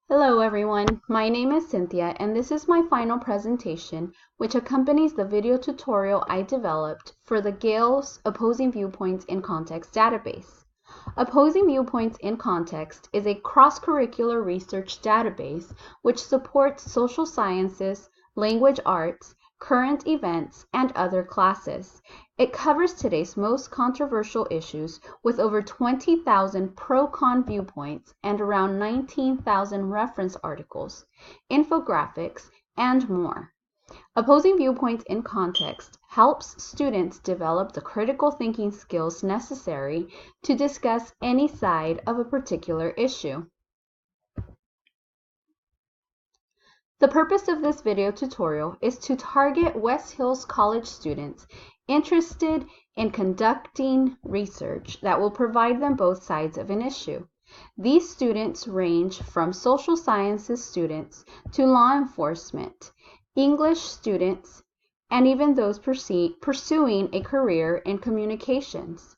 Hello everyone, my name is Cynthia and this is my final presentation which accompanies the video tutorial I developed for the Gale's Opposing Viewpoints in Context database. Opposing Viewpoints in Context is a cross-curricular research database which supports social sciences, language arts, current events, and other classes. It covers today's most controversial issues with over 20,000 pro-con viewpoints and around 19,000 reference articles, infographics, and more. Opposing Viewpoints in Context helps students develop the critical thinking skills necessary to discuss any side of a particular issue. The purpose of this video tutorial is to target West Hills College students interested in conducting research that will provide them both sides of an issue. These students range from social sciences students to law enforcement, English students, and even those pursuing a career in communications.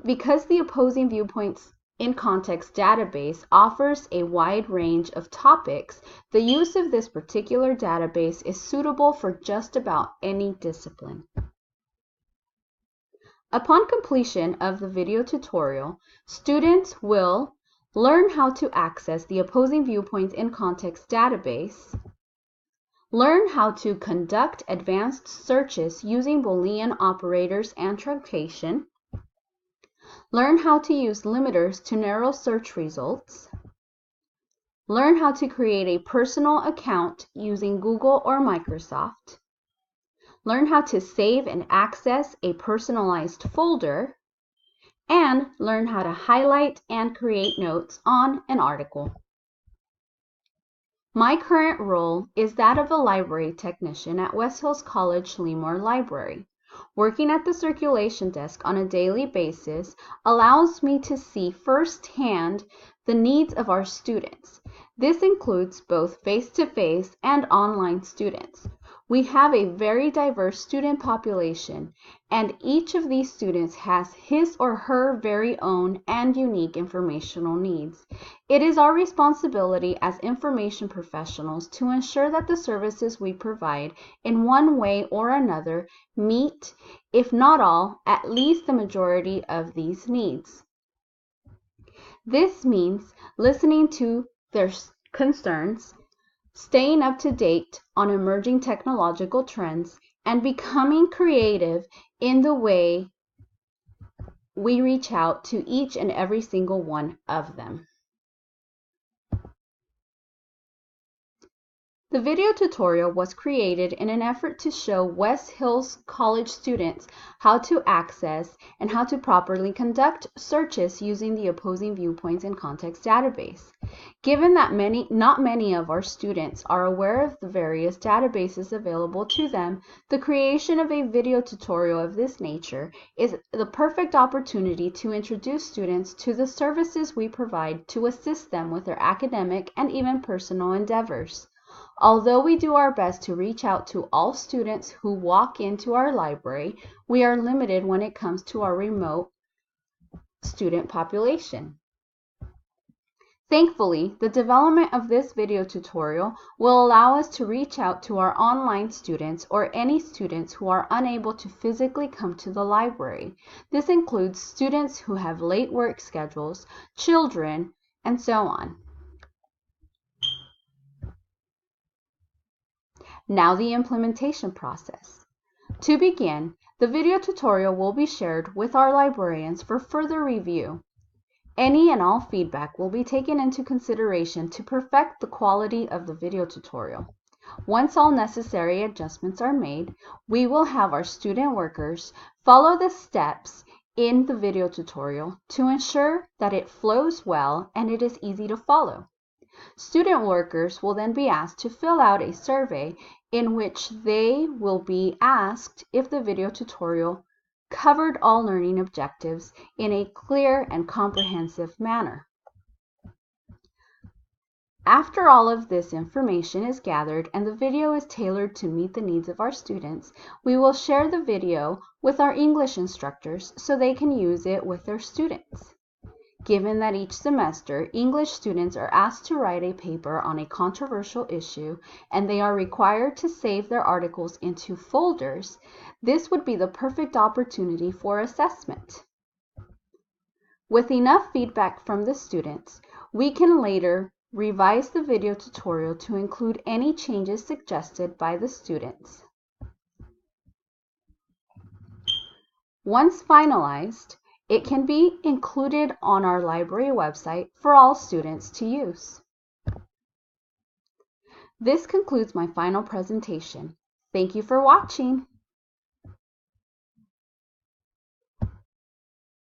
Because the Opposing Viewpoints in Context database offers a wide range of topics, the use of this particular database is suitable for just about any discipline. Upon completion of the video tutorial, students will learn how to access the Opposing Viewpoints in Context database, learn how to conduct advanced searches using Boolean operators and truncation, learn how to use limiters to narrow search results, learn how to create a personal account using Google or Microsoft, learn how to save and access a personalized folder, and learn how to highlight and create notes on an article. My current role is that of a library technician at West Hills College Lemoore Library. Working at the circulation desk on a daily basis allows me to see firsthand the needs of our students. This includes both face-to-face and online students. We have a very diverse student population, and each of these students has his or her very own and unique informational needs. It is our responsibility as information professionals to ensure that the services we provide in one way or another meet, if not all, at least the majority of these needs. This means listening to their concerns, staying up to date on emerging technological trends, and becoming creative in the way we reach out to each and every single one of them. The video tutorial was created in an effort to show West Hills College students how to access and how to properly conduct searches using the Opposing Viewpoints in Context database. Given that not many of our students are aware of the various databases available to them, the creation of a video tutorial of this nature is the perfect opportunity to introduce students to the services we provide to assist them with their academic and even personal endeavors. Although we do our best to reach out to all students who walk into our library, we are limited when it comes to our remote student population. Thankfully, the development of this video tutorial will allow us to reach out to our online students or any students who are unable to physically come to the library. This includes students who have late work schedules, children, and so on. Now the implementation process. To begin, the video tutorial will be shared with our librarians for further review. Any and all feedback will be taken into consideration to perfect the quality of the video tutorial. Once all necessary adjustments are made, we will have our student workers follow the steps in the video tutorial to ensure that it flows well and it is easy to follow. Student workers will then be asked to fill out a survey in which they will be asked if the video tutorial covered all learning objectives in a clear and comprehensive manner. After all of this information is gathered and the video is tailored to meet the needs of our students, we will share the video with our English instructors so they can use it with their students. Given that each semester, English students are asked to write a paper on a controversial issue and they are required to save their articles into folders, this would be the perfect opportunity for assessment. With enough feedback from the students, we can later revise the video tutorial to include any changes suggested by the students. Once finalized, it can be included on our library website for all students to use. This concludes my final presentation. Thank you for watching.